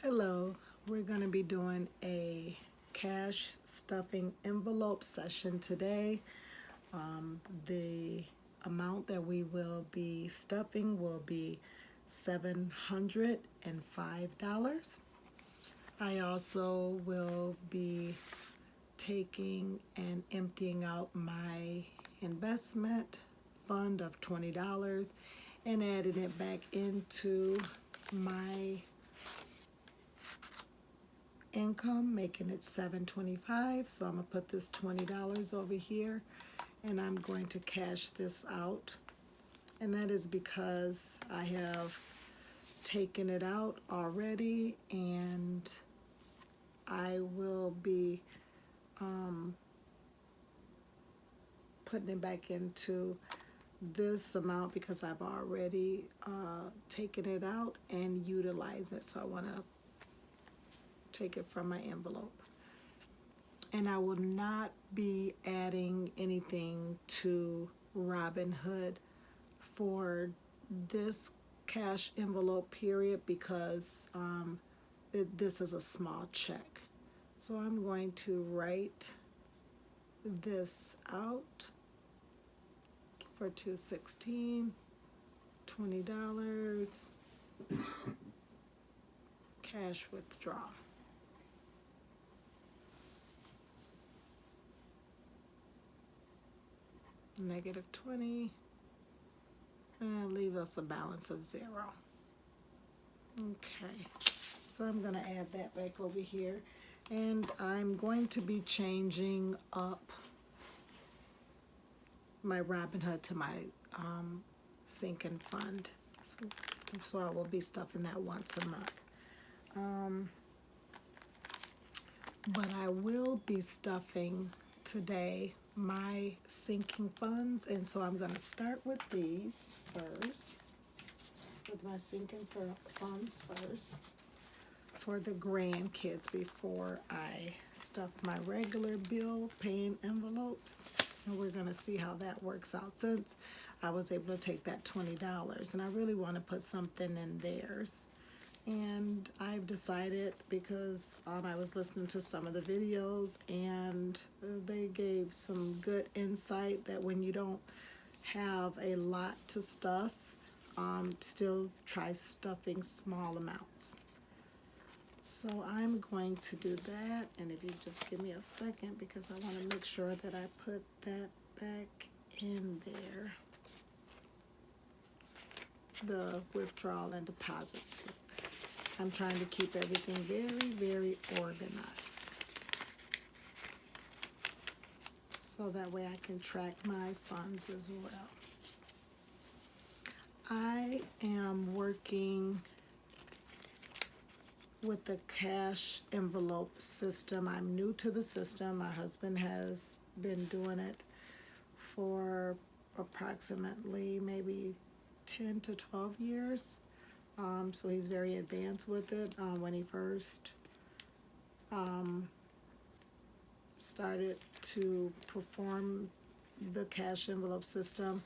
Hello, we're going to be doing a cash stuffing envelope session today. The amount that we will be stuffing will be $705. I also will be taking and emptying out my investment fund of $20 and adding it back into my income, making it $725. So I'm gonna put this $20 over here and I'm going to cash this out, and that is because I have taken it out already, and I will be putting it back into this amount because I've already taken it out and utilized it. So I want to take it from my envelope. And I will not be adding anything to Robinhood for this cash envelope period because this is a small check. So I'm going to write this out for $216, $20, cash withdrawal. -20, and leave us a balance of 0. Okay, so I'm going to add that back over here, and I'm going to be changing up my Robinhood to my sinking fund, so I will be stuffing that once a month. But I will be stuffing today my sinking funds, and so I'm going to start with these first, with my sinking funds first for the grandkids before I stuff my regular bill paying envelopes. And we're going to see how that works out, since I was able to take that $20 and I really want to put something in theirs. And I've decided, because I was listening to some of the videos and they gave some good insight that when you don't have a lot to stuff, still try stuffing small amounts. So I'm going to do that, and if you just give me a second, because I want to make sure that I put that back in there, the withdrawal and deposit slip. I'm trying to keep everything very, very organized, so that way I can track my funds as well. I am working with the cash envelope system. I'm new to the system. My husband has been doing it for approximately maybe 10 to 12 years. So he's very advanced with it. When he first started to perform the cash envelope system,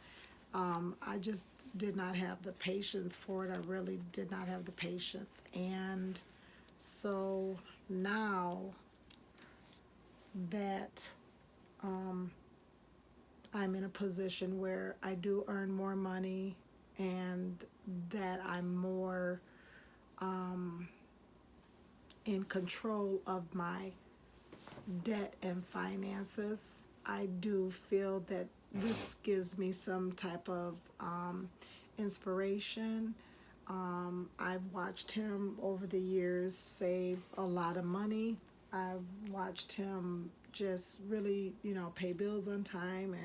I just did not have the patience for it. I really did not have the patience. And so now that I'm in a position where I do earn more money and that I'm more in control of my debt and finances, I do feel that this gives me some type of inspiration. I've watched him over the years save a lot of money. I've watched him just really, pay bills on time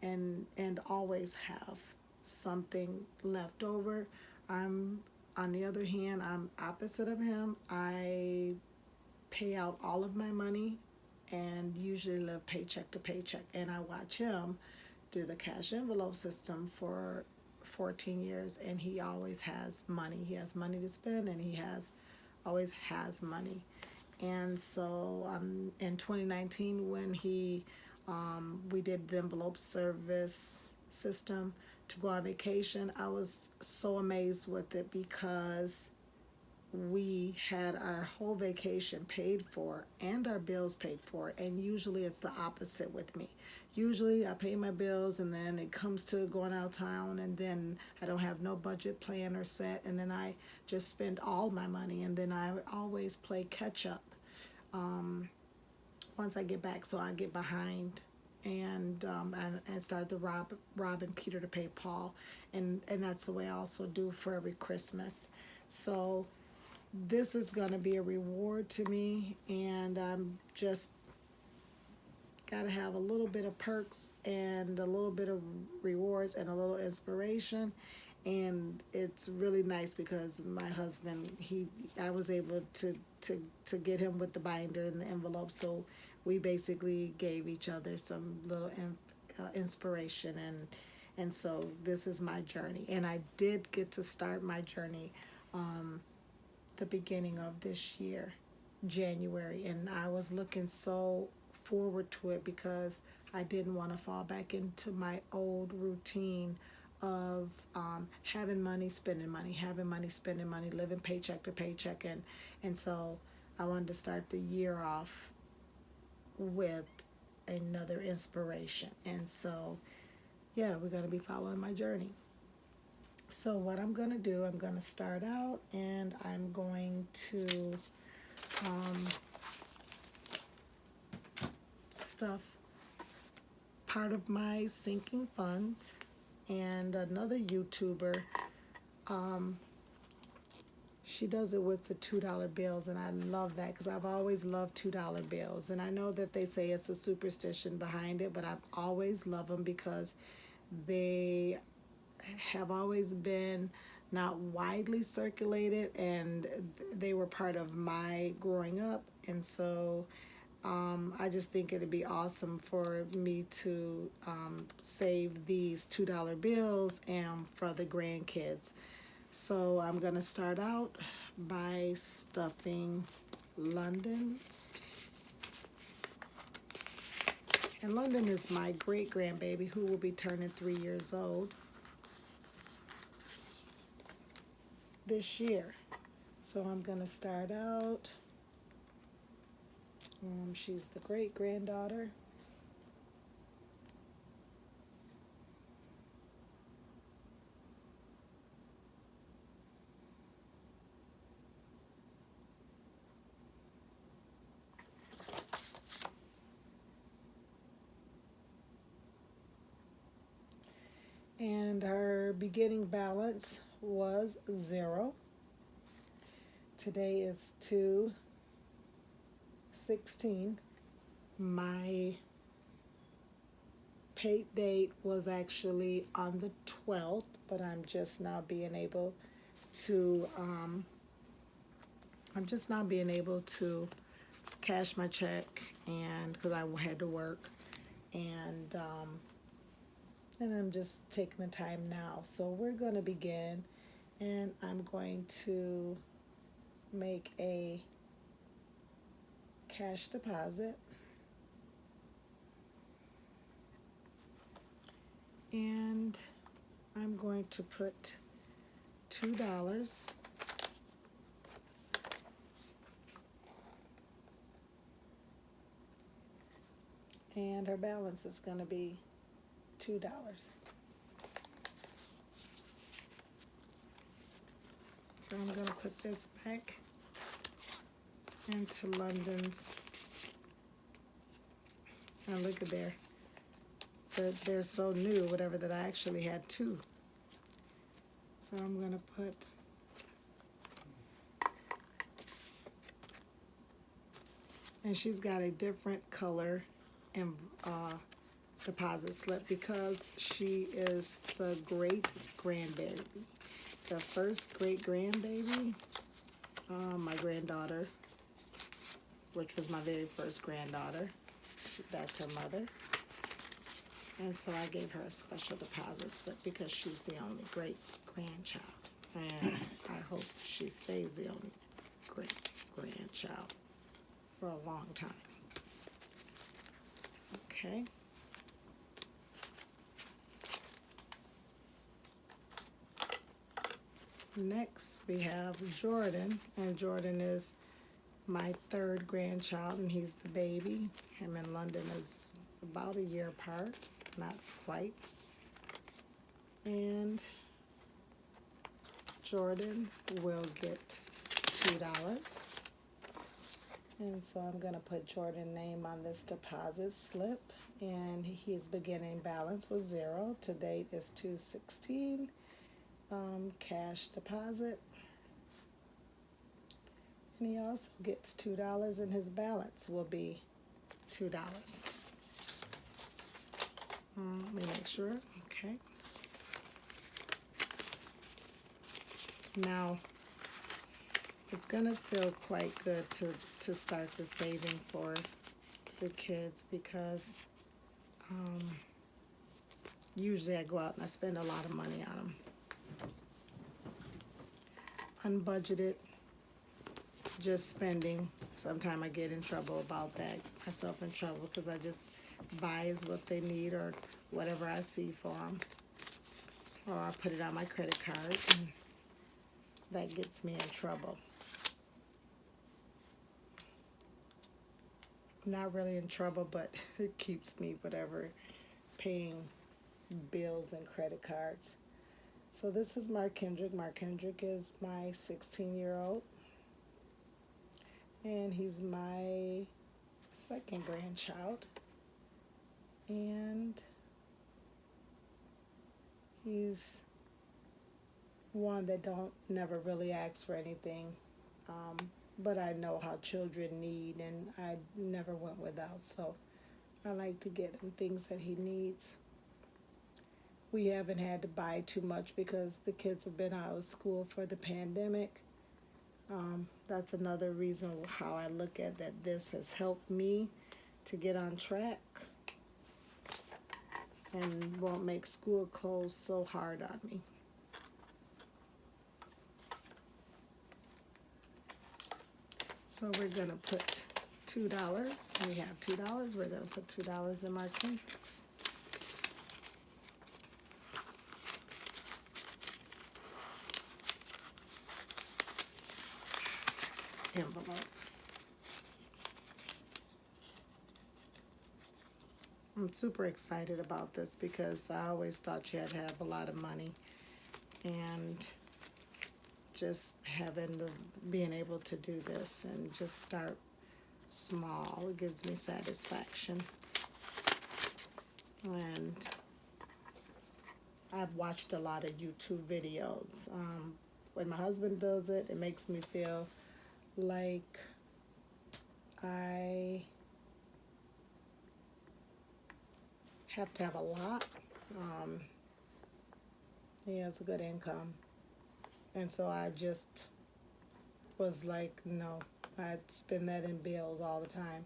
and always have something left over. On the other hand, I'm opposite of him. I pay out all of my money and usually live paycheck to paycheck, and I watch him do the cash envelope system for 14 years, and he always has money. He has money to spend, and he always has money. And so in 2019, when we did the envelope service system to go on vacation, I was so amazed with it, because we had our whole vacation paid for and our bills paid for, and usually it's the opposite with me. Usually I pay my bills and then it comes to going out of town, and then I don't have no budget plan or set, and then I just spend all my money, and then I always play catch up once I get back, so I get behind and start to robbing Peter to pay Paul, and that's the way I also do for every Christmas. So this is going to be a reward to me, and I'm just got to have a little bit of perks and a little bit of rewards and a little inspiration. And it's really nice because my husband, I was able to get him with the binder and the envelope, so we basically gave each other some little inspiration, and so this is my journey, and I did get to start my journey the beginning of this year, January, and I was looking so forward to it because I didn't want to fall back into my old routine of having money, spending money, having money, spending money, living paycheck to paycheck, and so I wanted to start the year off with another inspiration, and so yeah, we're going to be following my journey. So what I'm going to do, I'm going to start out, and I'm going to stuff part of my sinking funds, and another YouTuber, she does it with the $2 bills, and I love that because I've always loved $2 bills, and I know that they say it's a superstition behind it, but I've always loved them because they have always been not widely circulated, and they were part of my growing up, and so I just think it'd be awesome for me to save these $2 bills and for the grandkids. So I'm going to start out by stuffing London's. And London is my great-grandbaby who will be turning 3 years old this year. So I'm going to start out. She's the great-granddaughter. And her beginning balance was 0. Today is 2/16. My paid date was actually on the 12th, but I'm just now being able to cash my check, and because I had to work, and I'm just taking the time now. So we're going to begin, and I'm going to make a cash deposit, and I'm going to put $2, and her balance is going to be $2. So I'm going to put this back into London's. And look at there. They're so new, whatever, that I actually had 2. So I'm going to put and she's got a different color and deposit slip because she is the great grandbaby. The first great grandbaby, my granddaughter, which was my very first granddaughter. That's her mother. And so I gave her a special deposit slip because she's the only great grandchild. And I hope she stays the only great grandchild for a long time. Okay. Next, we have Jordan, and Jordan is my third grandchild, and he's the baby. Him and London is about a year apart, not quite. And Jordan will get $2. And so I'm going to put Jordan's name on this deposit slip, and his beginning balance was 0. To date is $216. Cash deposit. And he also gets $2, and his balance will be $2. Let me make sure. Okay. Now, it's going to feel quite good to start the saving for the kids, because usually I go out and I spend a lot of money on them. Unbudgeted, just spending. Sometimes I get in trouble about that, myself in trouble, because I just buy is what they need or whatever I see for them. Or I put it on my credit card, and that gets me in trouble. Not really in trouble, but it keeps me whatever paying bills and credit cards. So this is Mark Kendrick. Mark Kendrick is my 16-year-old, and he's my second grandchild, and he's one that don't never really ask for anything, but I know how children need, and I never went without, so I like to get him things that he needs. We haven't had to buy too much because the kids have been out of school for the pandemic. That's another reason how I look at that this has helped me to get on track and won't make school clothes so hard on me. So we're going to put $2. We have $2. We're going to put $2 in Mark Kendrick's. Envelope. I'm super excited about this because I always thought you had to have a lot of money, and just being able to do this and just start small, it gives me satisfaction. And I've watched a lot of YouTube videos. When my husband does it, it makes me feel like I have to have a lot. He has a good income, and so I just was like, no, I spend that in bills all the time,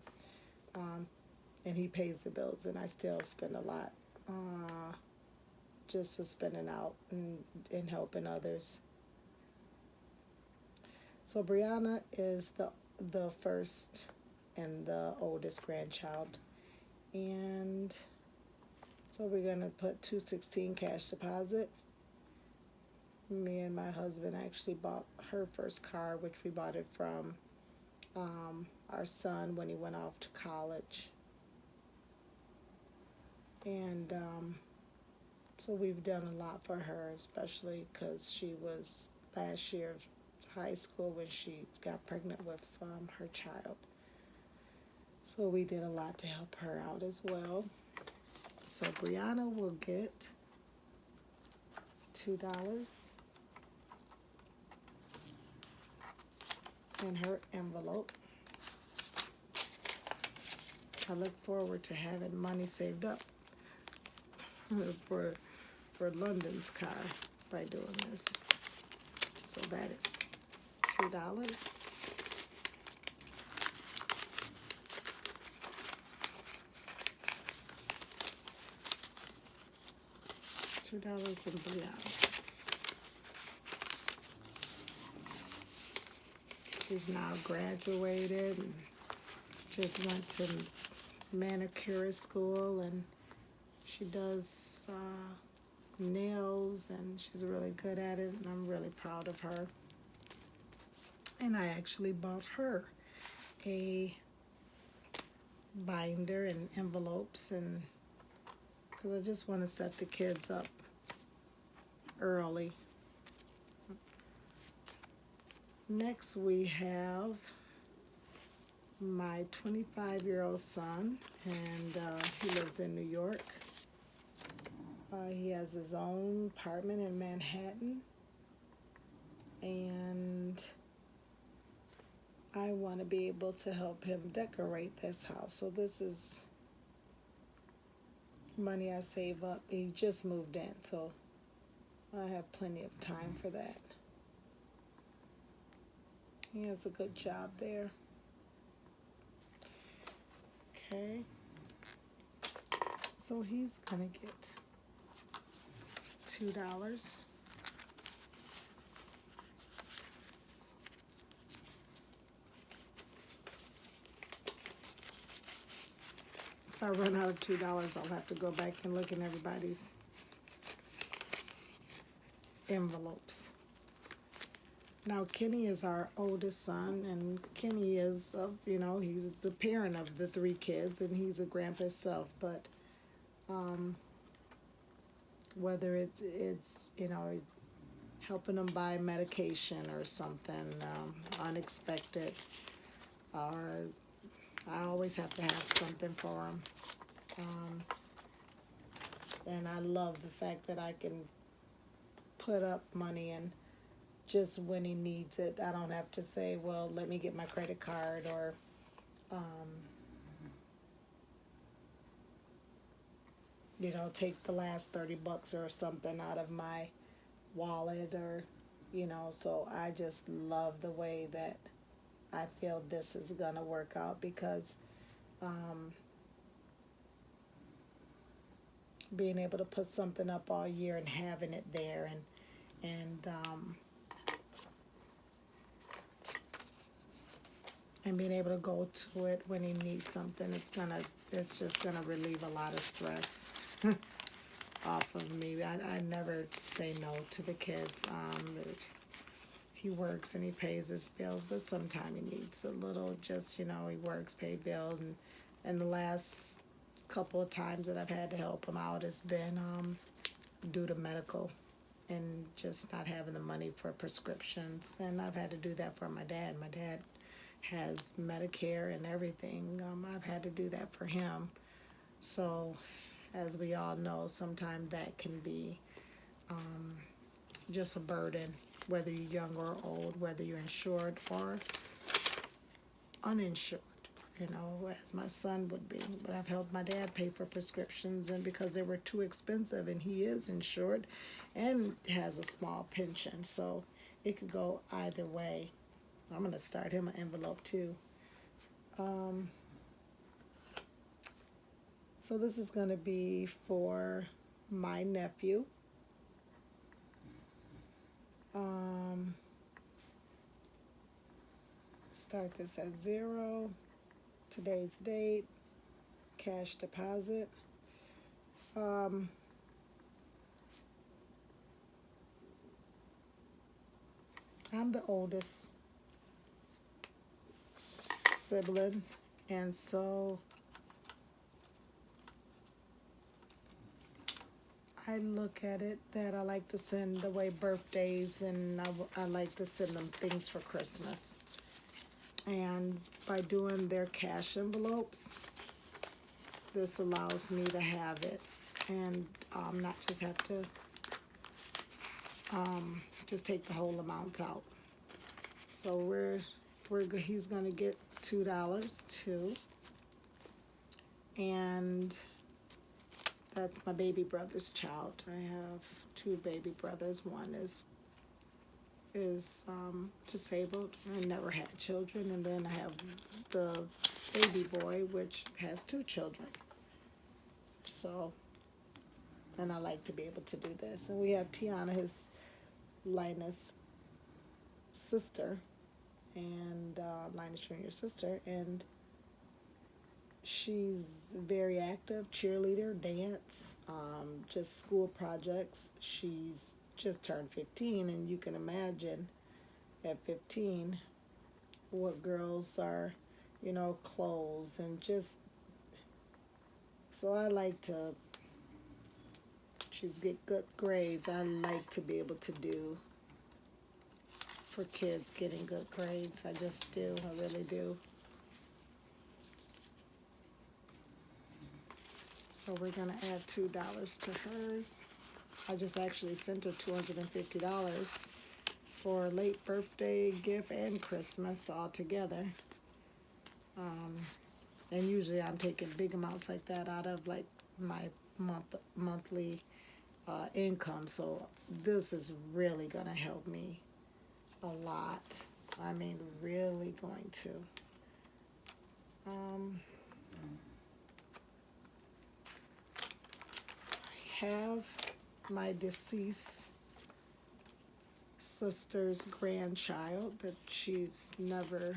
and he pays the bills, and I still spend a lot, just for spending out and helping others. So Brianna is the first and the oldest grandchild, and so we're going to put $216 cash deposit. Me and my husband actually bought her first car, which we bought it from our son when he went off to college. And so we've done a lot for her, especially because she was last year high school when she got pregnant with her child. So we did a lot to help her out as well. So Brianna will get $2 in her envelope. I look forward to having money saved up for London's car by doing this. So that is $2. $2 in Brianna. She's now graduated and just went to manicure school, and she does nails, and she's really good at it, and I'm really proud of her. And I actually bought her a binder and envelopes, and because I just want to set the kids up early. Next we have my 25-year-old son, and he lives in New York. He has his own apartment in Manhattan, and I want to be able to help him decorate this house. So this is money I save up. He just moved in, so I have plenty of time for that. He has a good job there. Okay. So he's gonna get $2. If I run out of $2, I'll have to go back and look in everybody's envelopes. Now, Kenny is our oldest son, and Kenny is, he's the parent of the 3 kids, and he's a grandpa himself. But whether it's helping them buy medication or something unexpected, or I always have to have something for him. And I love the fact that I can put up money, and just when he needs it, I don't have to say, well, let me get my credit card, or take the last $30 or something out of my wallet, or so I just love the way that I feel this is gonna work out, because being able to put something up all year and having it there, and being able to go to it when he needs something, it's just gonna relieve a lot of stress off of me. I never say no to the kids. He works and he pays his bills, but sometimes he needs a little, he works, pay bills, and the last couple of times that I've had to help him out has been due to medical and just not having the money for prescriptions. And I've had to do that for my dad. My dad has Medicare and everything. I've had to do that for him. So, as we all know, sometimes that can be just a burden, whether you're young or old, whether you're insured or uninsured, as my son would be. But I've helped my dad pay for prescriptions, and because they were too expensive, and he is insured and has a small pension, so it could go either way. I'm going to start him an envelope too. So this is going to be for my nephew. Start this at 0. Today's date. Cash deposit. I'm the oldest sibling, and so I look at it that I like to send away birthdays, and I like to send them things for Christmas. And by doing their cash envelopes, this allows me to have it and not just have to just take the whole amounts out. So he's gonna get $2 too, and that's my baby brother's child. I have 2 baby brothers. One is disabled and never had children, and then I have the baby boy, which has 2 children. So, and I like to be able to do this. And we have Tiana, his Linus' sister, and Linus Jr.'s sister, and she's very active, cheerleader, dance, just school projects. She's just turned 15, and you can imagine at 15 what girls are, clothes and just, so I like to, she's get good grades. I like to be able to do for kids getting good grades. I just do, I really do. So we're gonna add $2 to hers. I just actually sent her $250 for a late birthday gift and Christmas all together. And usually I'm taking big amounts like that out of like my monthly income. So this is really gonna help me a lot. I mean, really going to. I have my deceased sister's grandchild that she's never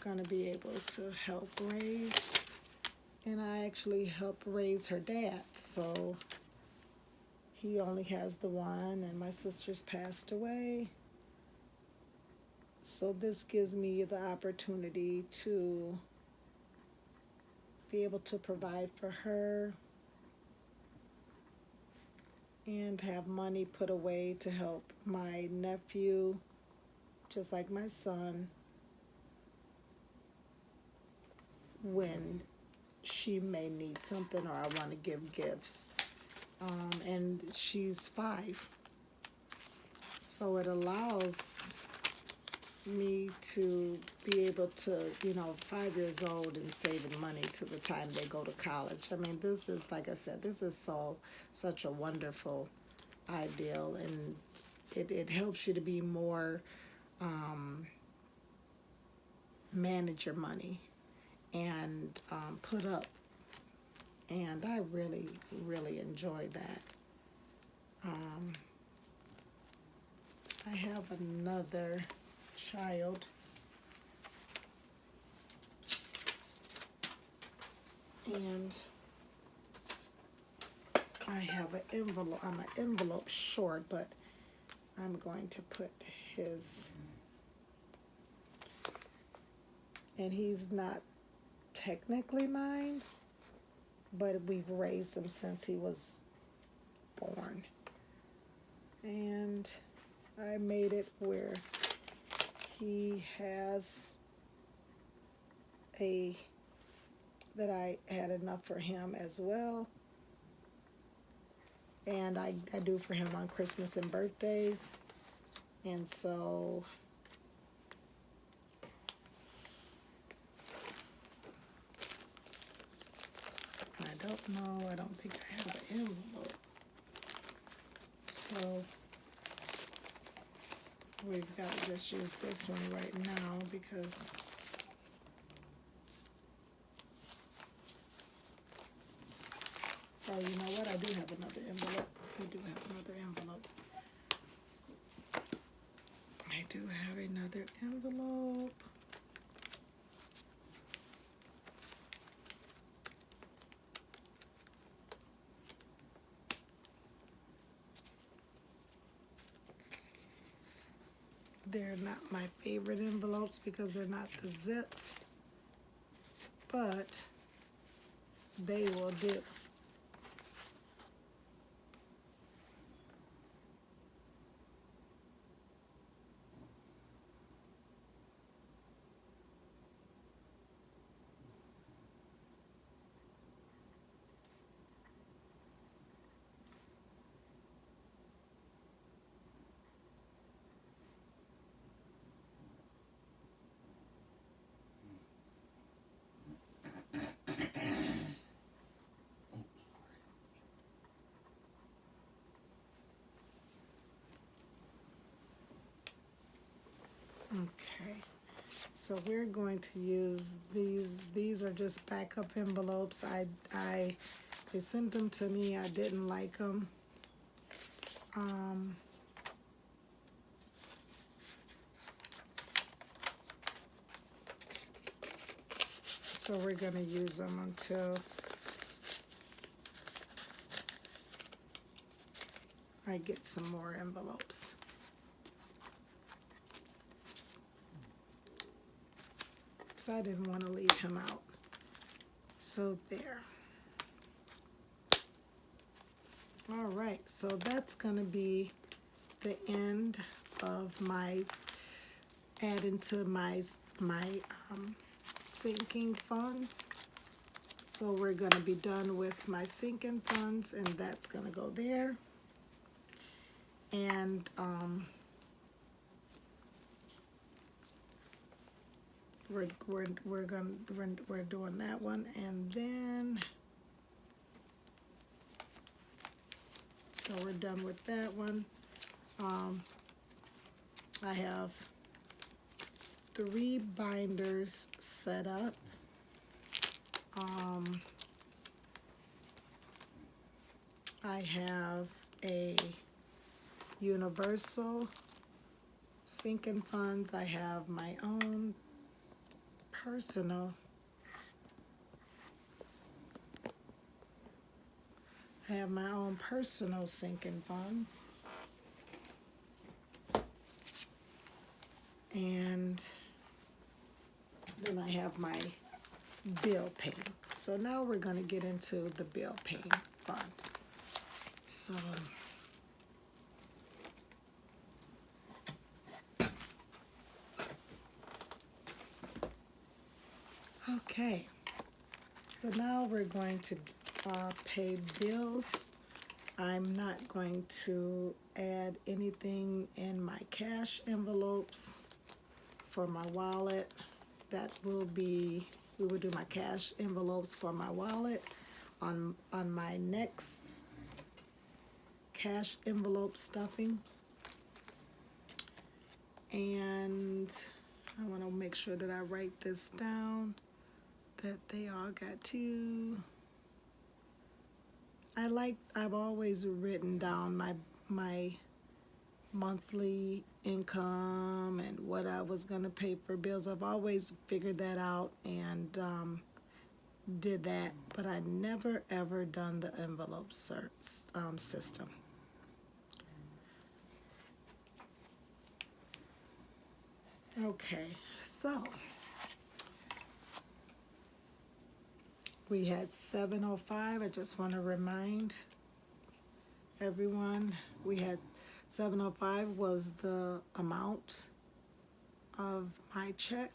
gonna be able to help raise, and I actually help raise her dad. So he only has the one, and my sister's passed away. So this gives me the opportunity to be able to provide for her and have money put away to help my nephew, just like my son, when she may need something or I want to give gifts. And she's 5. So it allows me to be able to, 5 years old and saving money to the time they go to college. I mean, this is, like I said, this is such a wonderful ideal, and it helps you to be more, manage your money and put up. And I really, really enjoy that. I have another child. And I have an envelope. I'm an envelope short, but I'm going to put his, and he's not technically mine, but we've raised him since he was born. And I made it where he has that I had enough for him as well. And I do for him on Christmas and birthdays. And so I don't think I have an envelope. So we've got to just use this one right now because oh, you know what? I do have another envelope. We do have another envelope. I do have another envelope. They're not my favorite envelopes because they're not the zips, but they will do. Okay, so we're going to use these. These are just backup envelopes. They sent them to me. I didn't like them. So we're going to use them until I get some more envelopes. So I didn't want to leave him out. So there. All right, so that's going to be the end of my adding to my sinking funds. So we're going to be done with my sinking funds, and that's going to go there. And we're doing that one, and then so we're done with that one. I have 3 binders set up. I have a universal sinking funds. I have my own personal. I have my own personal sinking funds. And then I have my bill paying. So now we're going to get into the bill paying fund. So okay, so now we're going to pay bills. I'm not going to add anything in my cash envelopes for my wallet. That will be, we will do my cash envelopes for my wallet on my next cash envelope stuffing. And I want to make sure that I write this down, that they all got to. I've always written down my monthly income and what I was going to pay for bills. I've always figured that out and did that, but I never ever done the envelope system. Okay, so we had 705. I just want to remind everyone we had 705 was the amount of my check.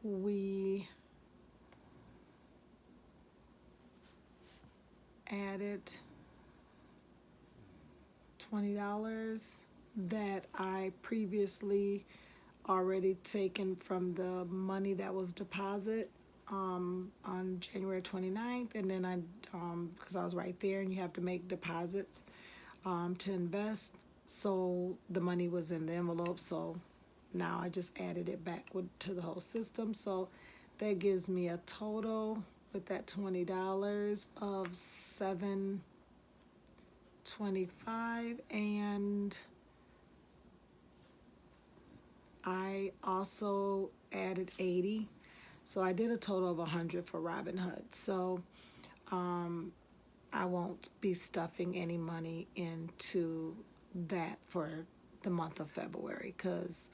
We added $20 that I previously already taken from the money that was deposited on January 29th, and then I because I was right there and you have to make deposits to invest, so the money was in the envelope, so now I just added it back to the whole system. So that gives me a total with that $20 of $725, and I also added 80, so I did a total of 100 for Robinhood. So I won't be stuffing any money into that for the month of February, because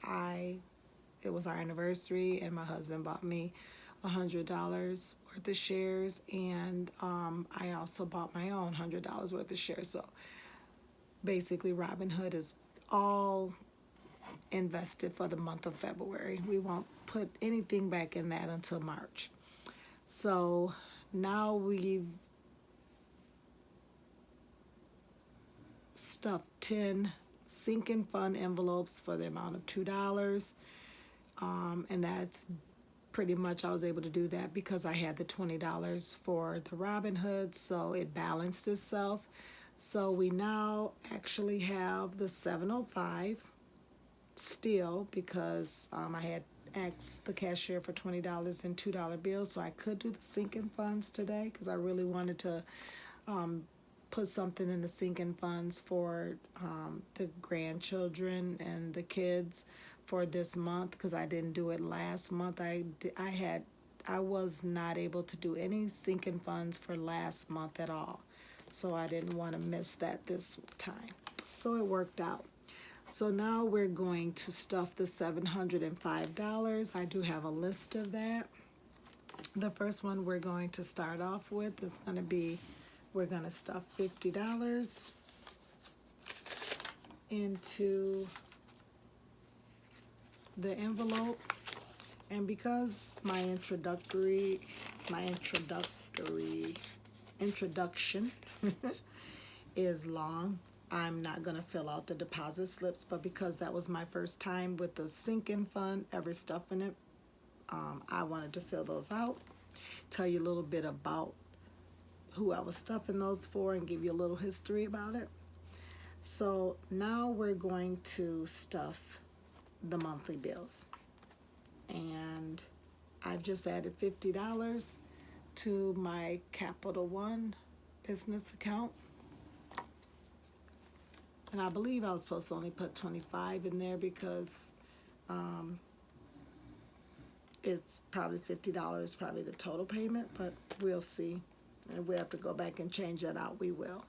it was our anniversary and my husband bought me $100 worth of shares, and I also bought my own $100 worth of shares. So basically Robinhood is all invested for the month of February. We won't put anything back in that until March. So now we've stuffed 10 sinking fund envelopes for the amount of $2, and that's pretty much, I was able to do that because I had the $20 for the Robinhood, so it balanced itself. So we now actually have the 705 still, because I had asked the cashier for $20 in $2 bills, so I could do the sinking funds today because I really wanted to put something in the sinking funds for the grandchildren and the kids for this month, because I didn't do it last month. I had I was not able to do any sinking funds for last month at all. So I didn't want to miss that this time. So it worked out. So now we're going to stuff the $705. I do have a list of that. The first one we're going to start off with is going to be, we're going to stuff $50 into the envelope. And because my introduction is long, I'm not going to fill out the deposit slips, but because that was my first time with the sinking fund, every stuff in it, I wanted to fill those out, tell you a little bit about who I was stuffing those for, and give you a little history about it. So now we're going to stuff the monthly bills. And I've just added $50 to my Capital One business account. And I believe I was supposed to only put 25 in there because it's probably $50, probably the total payment, but we'll see. And we have to go back and change that out, we will.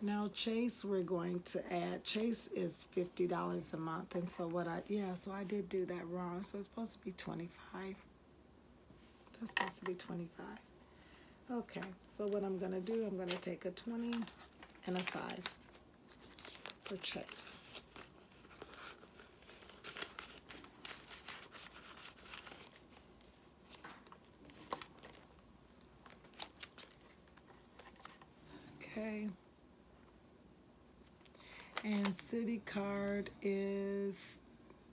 Now Chase, we're going to add, Chase is $50 a month, and so so I did do that wrong, so it's supposed to be 25. That's supposed to be 25. Okay, so what I'm gonna do, I'm gonna take a 20 and a 5 for Chase. Okay. And City Card is,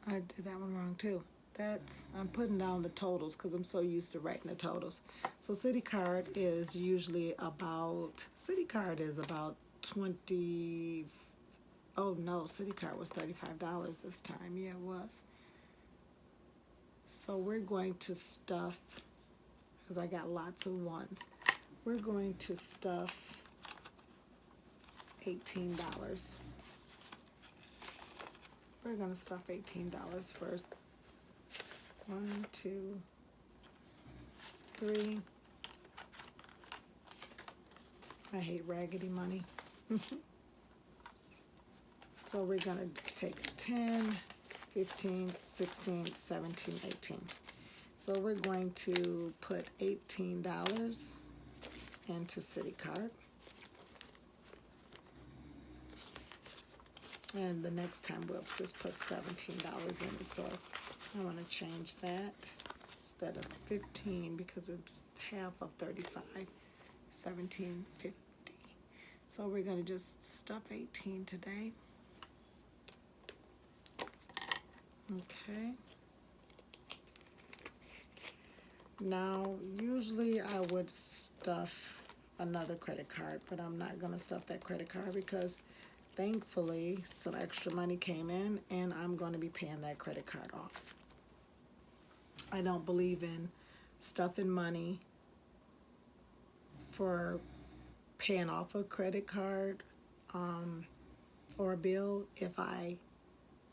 I did that one wrong too. I'm putting down the totals because I'm so used to writing the totals. So City Card is usually about, 20, oh no, City Card was $35 this time. Yeah, it was. So we're going to stuff, because I got lots of ones, we're going to stuff $18. We're going to stuff $18 for 1, 2, 3. I hate raggedy money. So we're going to take 10, 15, 16, 17, 18. So we're going to put $18 into City Card. And the next time we'll just put $17 in it. So I want to change that instead of 15 because it's half of 35, 17.50. So we're going to just stuff 18 today. Okay. Now, usually I would stuff another credit card, but I'm not going to stuff that credit card because thankfully some extra money came in and I'm going to be paying that credit card off. I don't believe in stuffing money for paying off a credit card or a bill.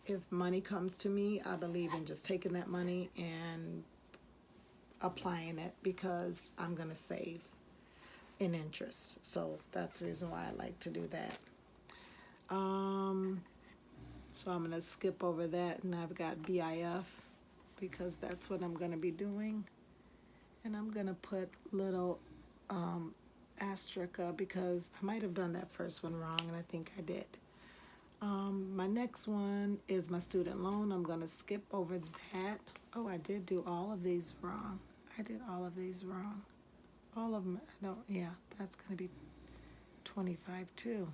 If money comes to me, I believe in just taking that money and applying it because I'm going to save in interest. So that's the reason why I like to do that. So I'm going to skip over that, and I've got BIF because that's what I'm going to be doing. And I'm going to put little asterisk because I might have done that first one wrong, and I think I did. My next one is my student loan. I'm going to skip over that. Oh, I did do all of these wrong. I did all of these wrong. All of them, yeah, that's going to be 25 too.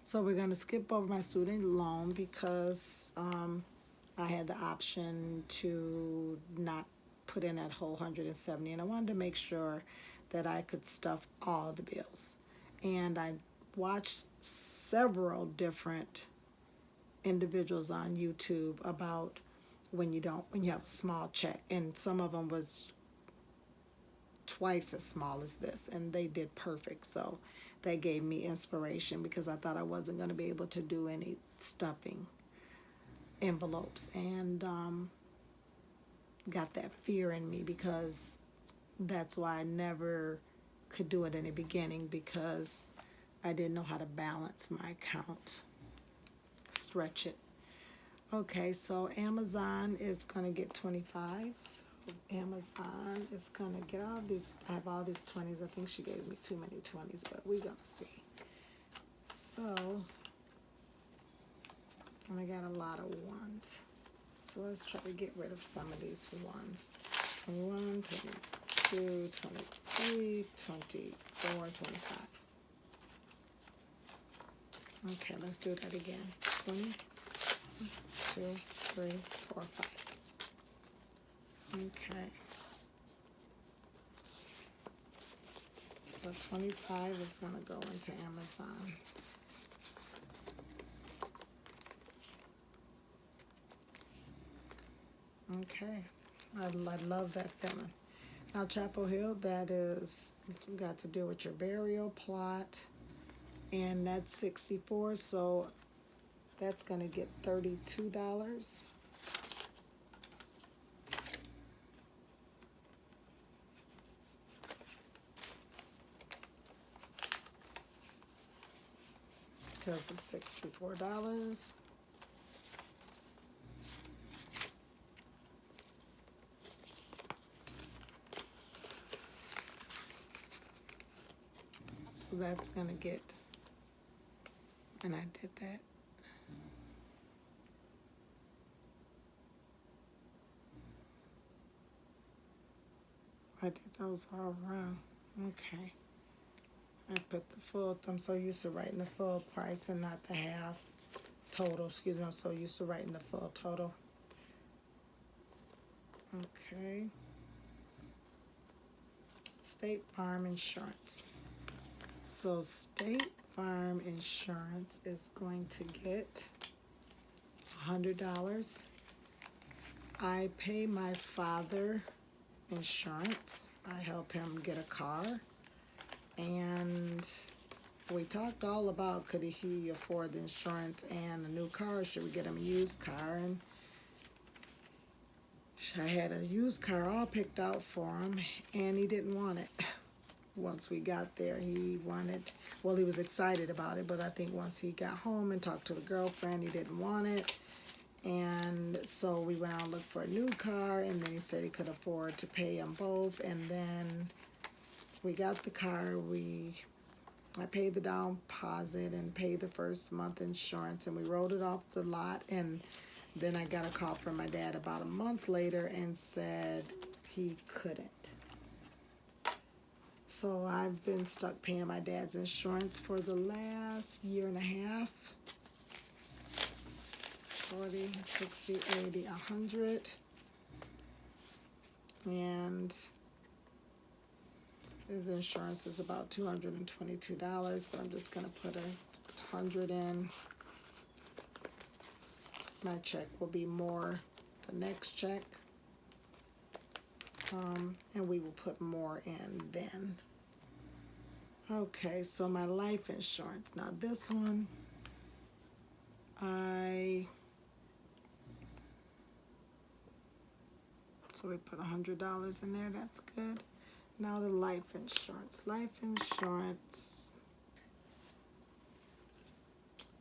So we're going to skip over my student loan because I had the option to not put in that whole 170, and I wanted to make sure that I could stuff all the bills. And I watched several different individuals on YouTube about when you have a small check, and some of them was twice as small as this, and they did perfect. So that gave me inspiration because I thought I wasn't going to be able to do any stuffing envelopes. And got that fear in me, because that's why I never could do it in the beginning, because I didn't know how to balance my account, stretch it. Okay, so Amazon is gonna get 25. So Amazon is gonna get all these. I have all these 20s. I think she gave me too many 20s, but we're gonna see. So, and I got a lot of ones. So let's try to get rid of some of these ones. 21, 22, 23, 24, 25. Okay, let's do that again. 20, 2, 3, 4, 5. Okay. So 25 is going to go into Amazon. Okay. I love that feeling. Now Chapel Hill, that is, you got to deal with your burial plot. And that's 64, so that's going to get $32. Because it's $64. So that's going to get, and I did that. I did those all wrong. Okay. I put the full, I'm so used to writing the full price and not the half total. Excuse me, I'm so used to writing the full total. Okay. State Farm Insurance. So State Farm Insurance is going to get $100. I pay my father insurance. I help him get a car. And we talked all about could he afford the insurance and a new car, should we get him a used car, and I had a used car all picked out for him, and he didn't want it. Once we got there, he wanted, well, he was excited about it, but I think once he got home and talked to the girlfriend, he didn't want it. And so we went out and looked for a new car, and then he said he could afford to pay them both, and then we got the car. I paid the down deposit and paid the first month insurance, and we wrote it off the lot. And then I got a call from my dad about a month later and said he couldn't. So I've been stuck paying my dad's insurance for the last year and a half. 40, 60, 80, 100. And his insurance is about $222, but I'm just going to put 100 in. My check will be more the next check. And we will put more in then. Okay, so my life insurance. Now this one, so we put $100 in there, that's good. Now the life insurance. Life insurance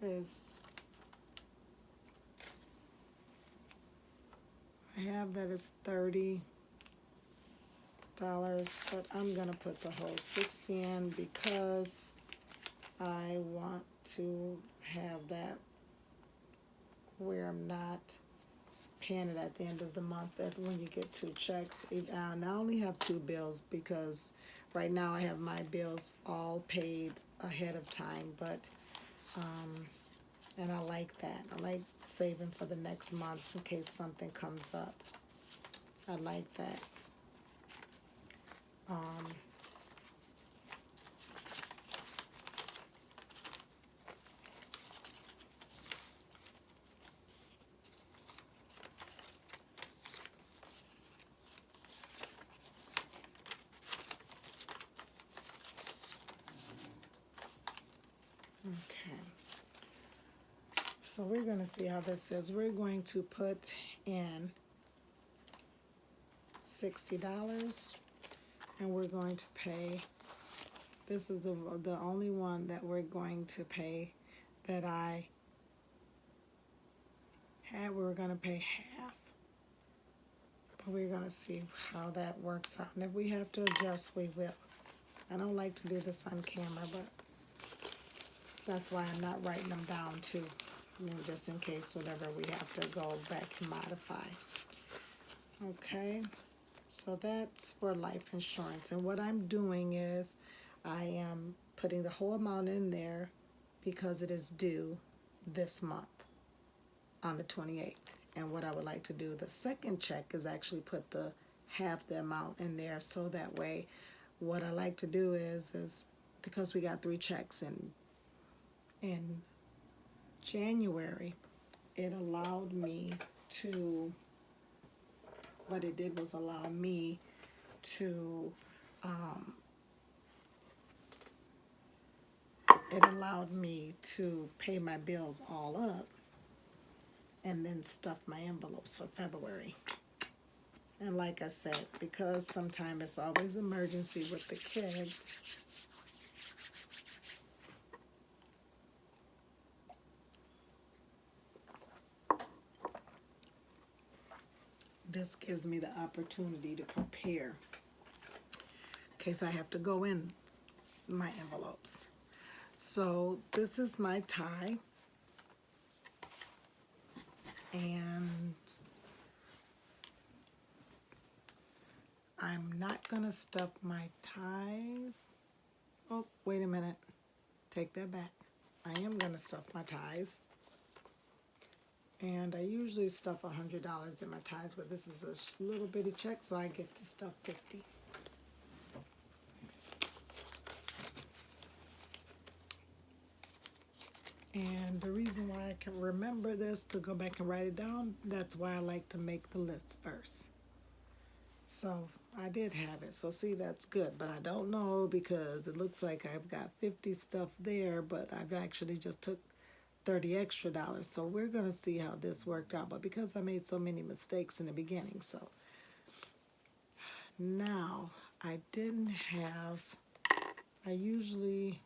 is, I have that as $30, but I'm gonna put the whole 60 in because I want to have that where I'm not paying it at the end of the month, that when you get two checks. And I only have two bills because right now I have my bills all paid ahead of time, but and I like that. I like saving for the next month in case something comes up. I like that. Okay, so we're going to see how this is. We're going to put in $60, and we're going to pay, this is the only one that we're going to pay that I had. We were going to pay half, but we're going to see how that works out, and if we have to adjust, we will. I don't like to do this on camera, but that's why I'm not writing them down too, just in case whatever we have to go back and modify. Okay, so that's for life insurance, and what I'm doing is I am putting the whole amount in there because it is due this month on the 28th. And what I would like to do, the second check, is actually put the half the amount in there, so that way what I like to do is because we got 3 checks in January, it allowed me to, what it did was allow me to, it allowed me to pay my bills all up and then stuff my envelopes for February. And like I said, because sometimes it's always emergency with the kids, this gives me the opportunity to prepare in case I have to go in my envelopes. So this is my tie, and I'm not gonna stuff my ties. Oh, wait a minute, take that back. I am gonna stuff my ties, and I usually stuff $100 in my ties, but this is a little bitty check, so I get to stuff 50. And the reason why I can remember this, to go back and write it down, that's why I like to make the list first. So I did have it, so see, that's good, but I don't know, because it looks like I've got 50 stuff there, but I've actually just took $30 extra. So we're gonna see how this worked out, but because I made so many mistakes in the beginning, so now I didn't have, I usually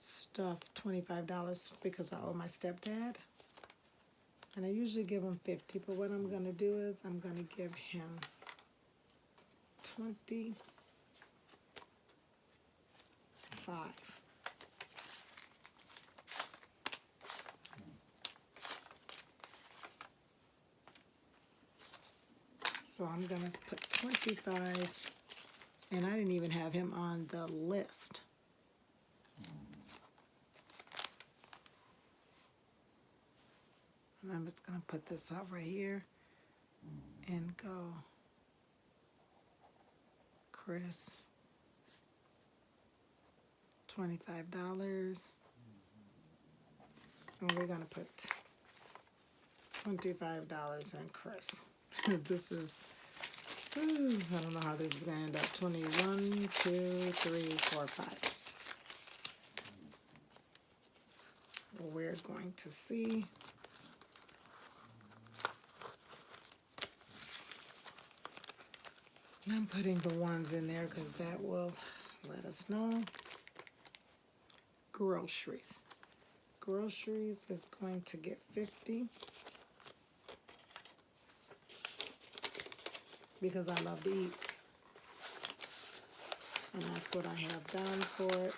stuff $25 because I owe my stepdad, and I usually give him 50, but what I'm gonna do is I'm gonna give him 25. So I'm gonna put 25, and I didn't even have him on the list. And I'm just gonna put this out right here and go Chris, $25, and we're gonna put $25 in Chris. This is, I don't know how this is gonna end up. 21, 2, 3, 4, 5. We're going to see. And I'm putting the ones in there because that will let us know. Groceries. Groceries is going to get 50 because I love to eat. And that's what I have done for it.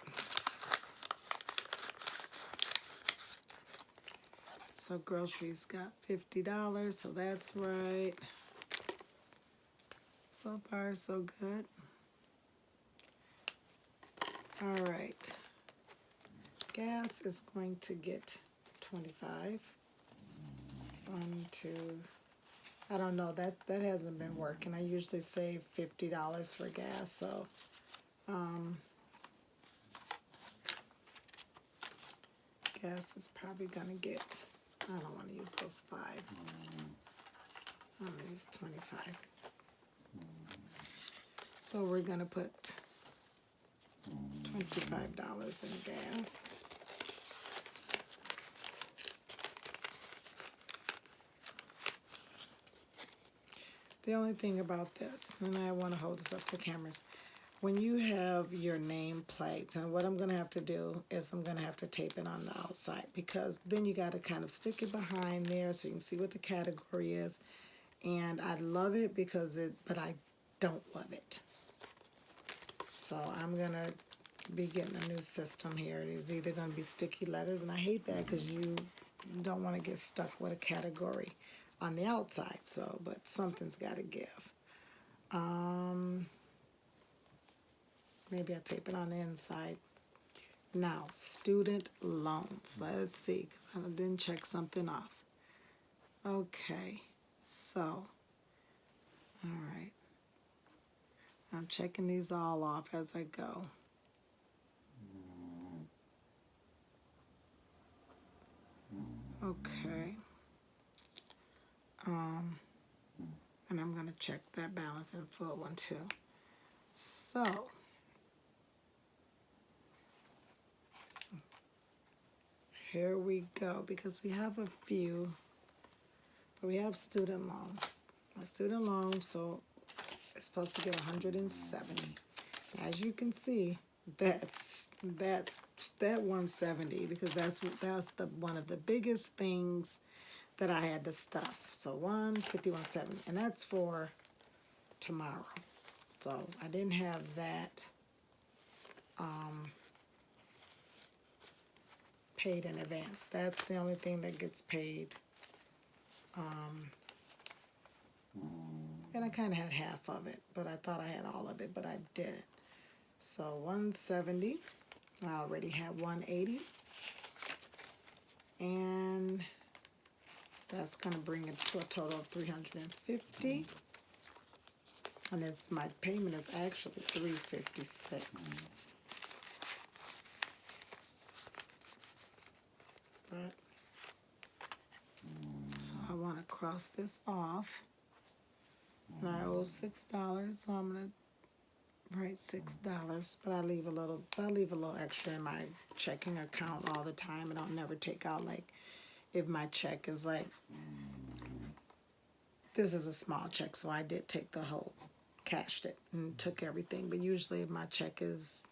So groceries got $50, so that's right. So far, so good. All right. Gas is going to get 25. 1, 2. I don't know. That hasn't been working. I usually save $50 for gas, so gas is probably gonna get. I don't want to use those 5s. I'm gonna use 25. So we're gonna put $25 in gas. The only thing about this, and I want to hold this up to cameras, when you have your name plates, and what I'm going to have to do is I'm going to have to tape it on the outside, because then you got to kind of stick it behind there so you can see what the category is. And I love it but I don't love it. So I'm going to be getting a new system here. It is either going to be sticky letters, and I hate that because you don't want to get stuck with a category on the outside. So, but something's got to give. Maybe I tape it on the inside. Now, student loans. Let's see, because I didn't check something off. Okay, so, all right. I'm checking these all off as I go. Okay. And I'm going to check that balance in full one too. So, here we go, because we have a few, but we have student loan. My student loan, so it's supposed to get 170. As you can see, that's 170, because that's the one of the biggest things that I had to stuff. So 150, and that's for tomorrow. So I didn't have that paid in advance. That's the only thing that gets paid. And I kind of had half of it, but I thought I had all of it, but I didn't. So 170. I already have 180. And that's going to bring it to a total of 350. And my payment is actually 356. But, so I want to cross this off. And I owe $6, so I'm going to write $6. But I leave a little extra in my checking account all the time, and I'll never take out, like, if my check is like, this is a small check, so I did take the whole, cashed it and took everything. But usually if my check is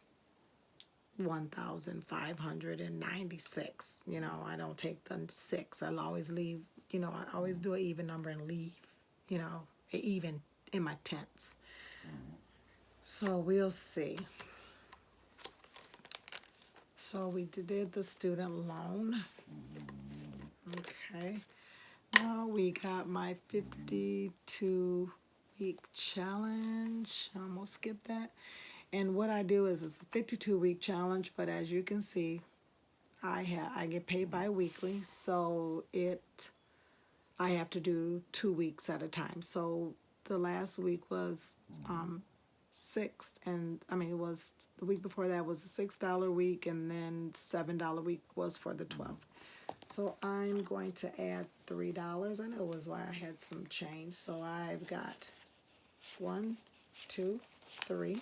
1,596, you know, I don't take the 6. I'll always leave, you know, I always do an even number and leave, you know, even in my tenths. So we'll see. So we did the student loan. Okay. Now we got my 52-week challenge. I almost skipped that. And what I do is it's a 52-week challenge, but as you can see, I get paid bi-weekly, so I have to do 2 weeks at a time. So the last week was 6, and it was the week before that was a $6 week, and then $7 week was for the 12. So I'm going to add $3. I know it was why I had some change. So I've got 1, 2, 3,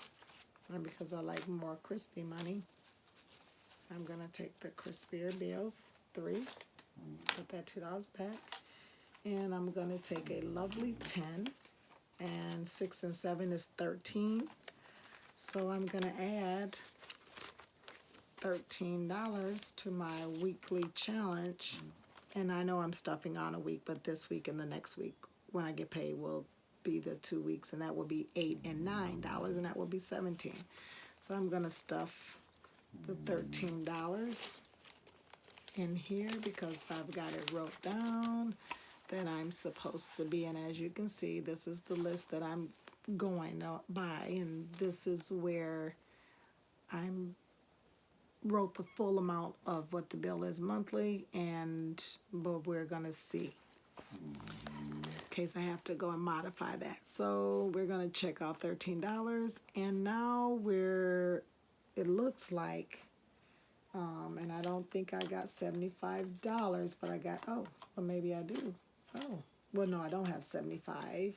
and because I like more crispy money, I'm gonna take the crispier bills, 3, put that $2 back, and I'm gonna take a lovely 10, and 6 and 7 is 13. So I'm gonna add $13 to my weekly challenge, and I know I'm stuffing on a week, but this week and the next week when I get paid will be the 2 weeks, and that will be $8 and $9, and that will be 17. So I'm gonna stuff the $13 in here because I've got it wrote down that I'm supposed to be, and as you can see, this is the list that I'm going by, and this is where I'm wrote the full amount of what the bill is monthly, but we're gonna see in case I have to go and modify that. So we're gonna check off $13, and now it looks like and I don't think I got $75, but I got, well, maybe I do. Well, no, I don't have 75.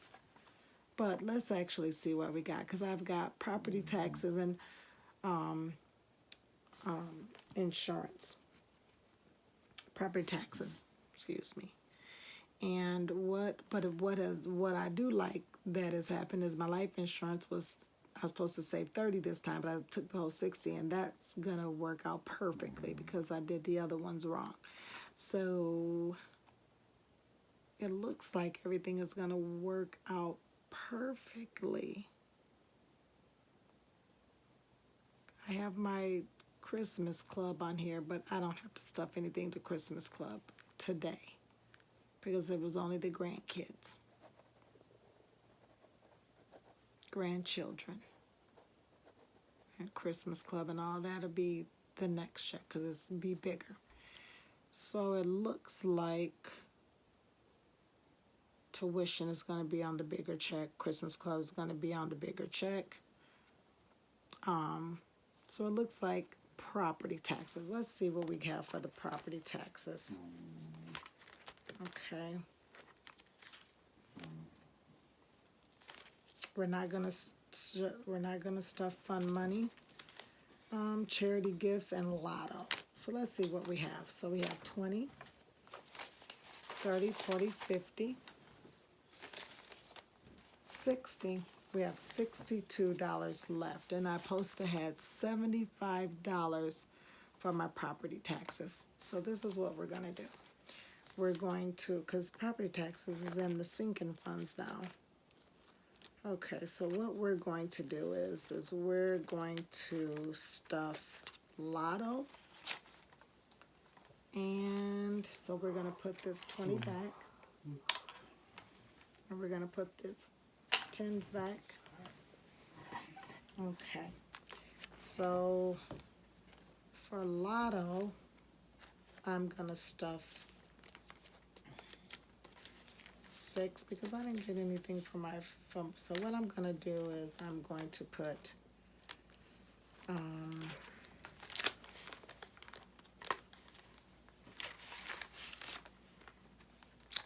But let's actually see what we got, because I've got property taxes and insurance. Property taxes, excuse me. And what I do like that has happened is my life insurance I was supposed to save 30 this time, but I took the whole 60, and that's gonna work out perfectly because I did the other ones wrong. So it looks like everything is gonna work out perfectly. I have my Christmas club on here, but I don't have to stuff anything to Christmas club today because it was only the grandchildren, and Christmas club and all that'll be the next check because it'll be bigger. So it looks like tuition is going to be on the bigger check. Christmas club is going to be on the bigger check. So it looks like property taxes. Let's see what we have for the property taxes. Okay. We're not gonna stuff fund money, charity gifts, and lotto. So let's see what we have. So we have 20, 30, 40, 50, 60. We have $62 left, and I supposed to had $75 for my property taxes. So this is what we're gonna do. We're going to, because property taxes is in the sinking funds now. Okay, so what we're going to do is we're going to stuff lotto, and so we're going to put this 20 back, and we're going to put this 10s back. Okay, so for lotto, I'm going to stuff 6 because I didn't get anything from so what I'm going to do is I'm going to put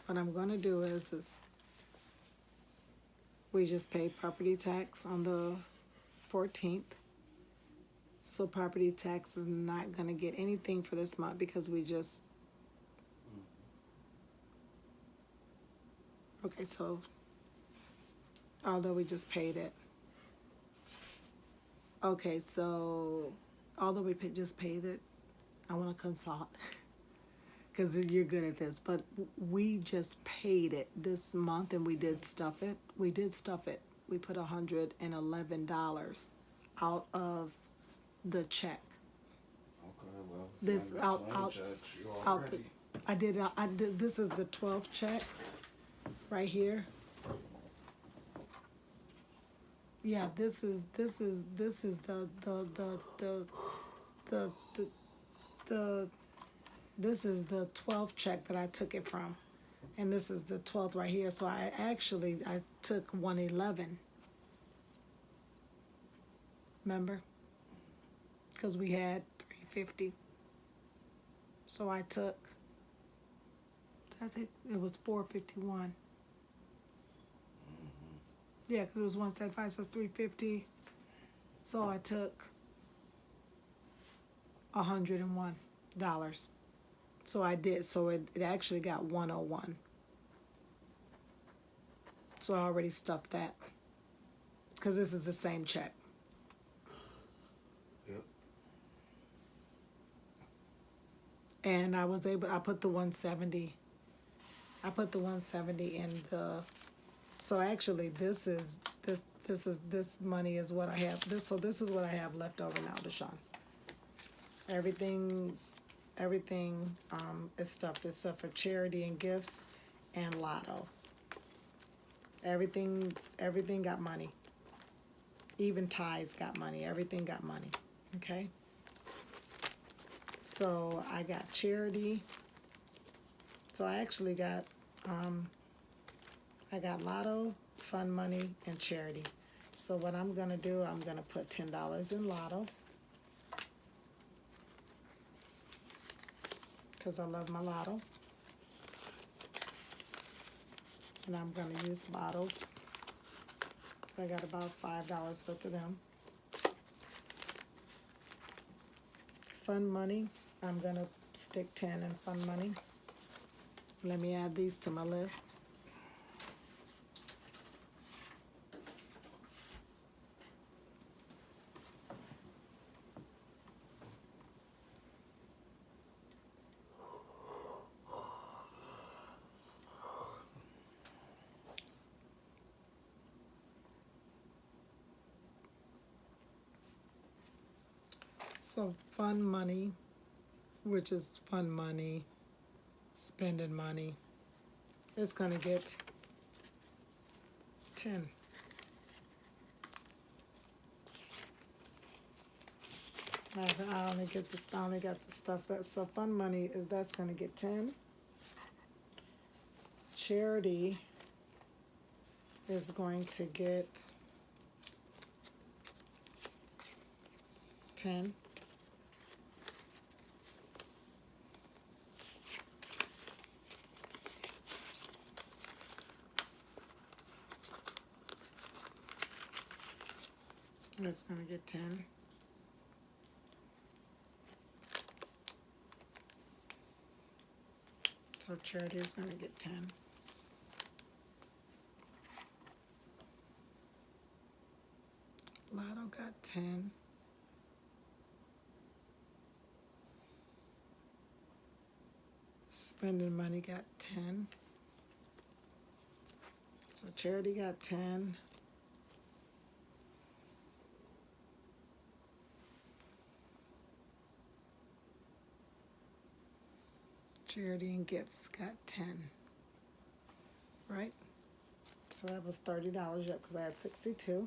what I'm going to do is we just paid property tax on the 14th. So property tax is not going to get anything for this month because we just okay, so although we just paid it. Okay, so although we just paid it, I want to consult because you're good at this, but we just paid it this month and we did stuff it. We did stuff it. We put $111 out of the check. Okay, well, This I did. This is the 12th check right here. Yeah, this is the this is the 12th check that I took it from, and this is the 12th right here. So I took 111. Remember? Because we had 350. So I think it was 451. Yeah, because it was 175, so it's 350. So I took $101. So I did. So it actually got 101. So I already stuffed that because this is the same check. Yep. And I put the 170. I put the 170 in the. So actually, this money is what I have. This is what I have left over now, Deshaun. Everything is stuffed except for charity and gifts and lotto. Everything got money. Even ties got money. Everything got money. Okay. So I got charity. So I actually got I got lotto, fund money, and charity. So what I'm going to do, I'm going to put $10 in lotto because I love my lotto. And I'm going to use lottos. So I got about $5 worth of them. Fund money, I'm going to stick 10 in fund money. Let me add these to my list. So fun money, which is fun money, spending money, it's going to get 10. I only get this. I only got the stuff that. So fun money, that's going to get 10. Charity is going to get 10. It's going to get 10. So charity is going to get 10. Lotto got 10. Spending money got 10. So charity got 10. Charity and gifts got 10. Right? So that was $30 yet because I had 62.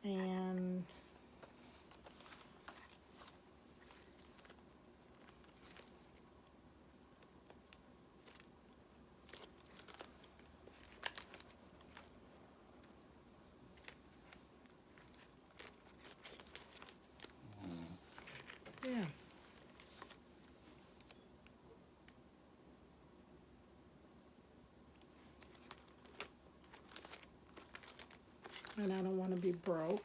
And yeah. And I don't want to be broke.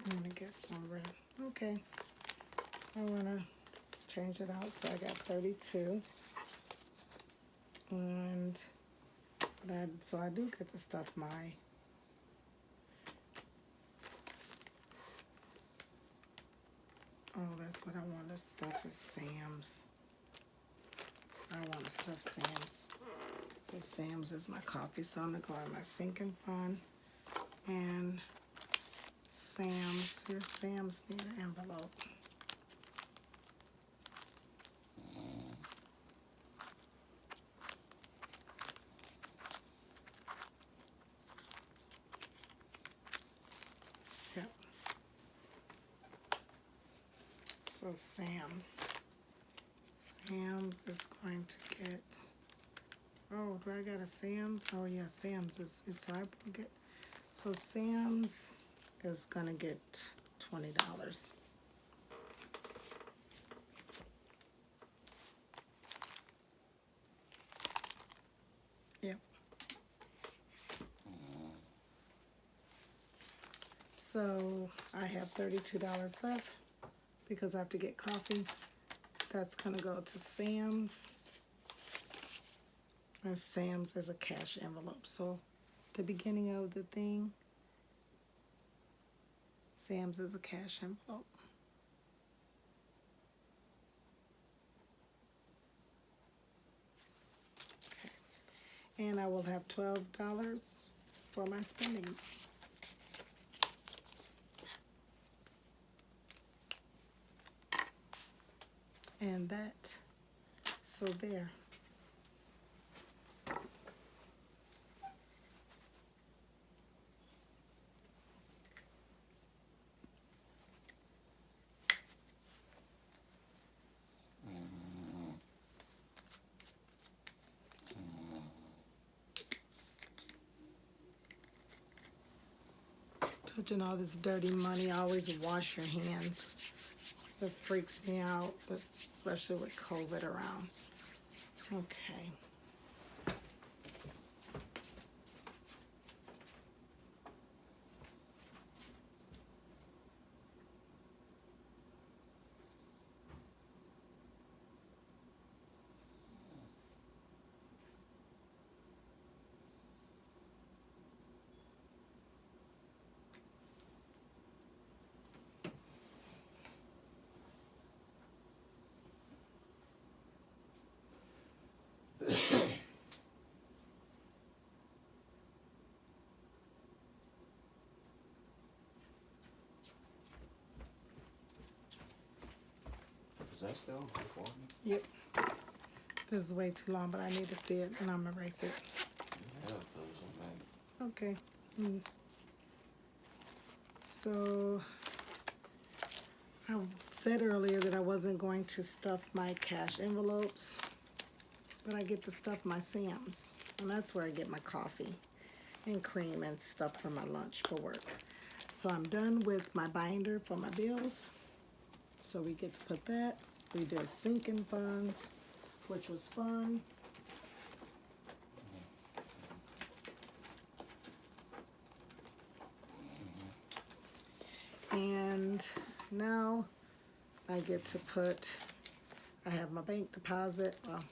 I'm going to get some red. Okay. I want to change it out. So I got 32. And that, so I do get to stuff my that's what I want to stuff is Sam's. I want to stuff Sam's. Because Sam's is my coffee, so I'm going to go in my sinking fund. And Sam's, yes, Sam's need an envelope. Yep. So Sam's is going to get, oh, do I got a Sam's? Oh yeah, Sam's is so I get, so Sam's is gonna get $20. Yep. So I have $32 left because I have to get coffee. That's gonna go to Sam's. And Sam's is a cash envelope. So the beginning of the thing, Sam's is a cash envelope. And I will have $12 for my spending. And that, so there. Touching all this dirty money, always wash your hands. That freaks me out, but especially with COVID around. Okay. Is that still recording? Yep. This is way too long, but I need to see it, and I'm gonna erase it. Yeah, something. Okay. So I said earlier that I wasn't going to stuff my cash envelopes, but I get to stuff my Sam's, and that's where I get my coffee and cream and stuff for my lunch for work. So I'm done with my binder for my bills. So we get to put that. We did sinking funds, which was fun. And now I get to put, I have my bank deposit, well,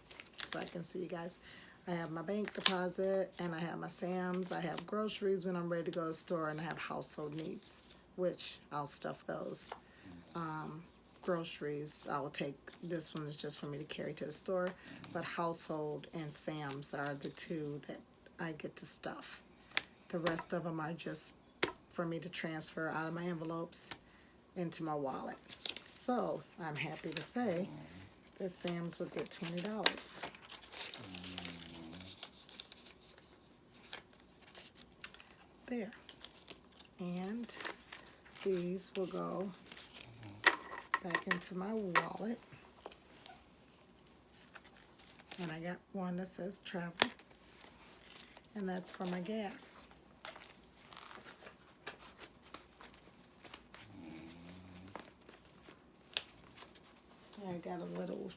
so I can see you guys. I have my bank deposit, and I have my Sam's. I have groceries when I'm ready to go to the store, and I have household needs, which I'll stuff those. Groceries, I will take, this one is just for me to carry to the store, but household and Sam's are the two that I get to stuff. The rest of them are just for me to transfer out of my envelopes into my wallet. So I'm happy to say that Sam's would get $20. There. And these will go back into my wallet. And I got one that says travel. And that's for my gas. I got a little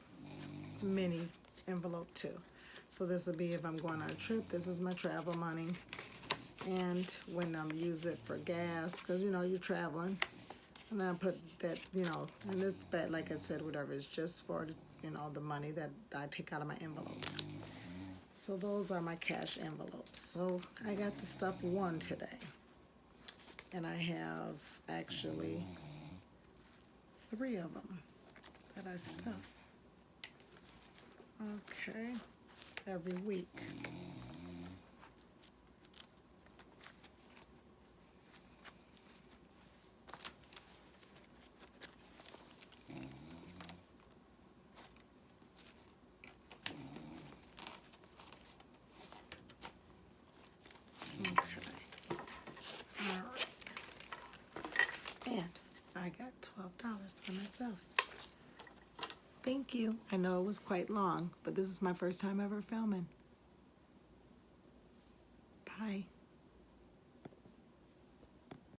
mini envelope too. So this will be if I'm going on a trip. This is my travel money. And when I'm use it for gas, because you know you're traveling. And I put that, you know, in this bag, like I said, whatever, it's just for, you know, the money that I take out of my envelopes. So those are my cash envelopes. So I got to stuff one today. And I have actually 3 of them that I stuff. Okay, every week. Okay. All right. And I got $12 for myself. Thank you. I know it was quite long, but this is my first time ever filming. Bye.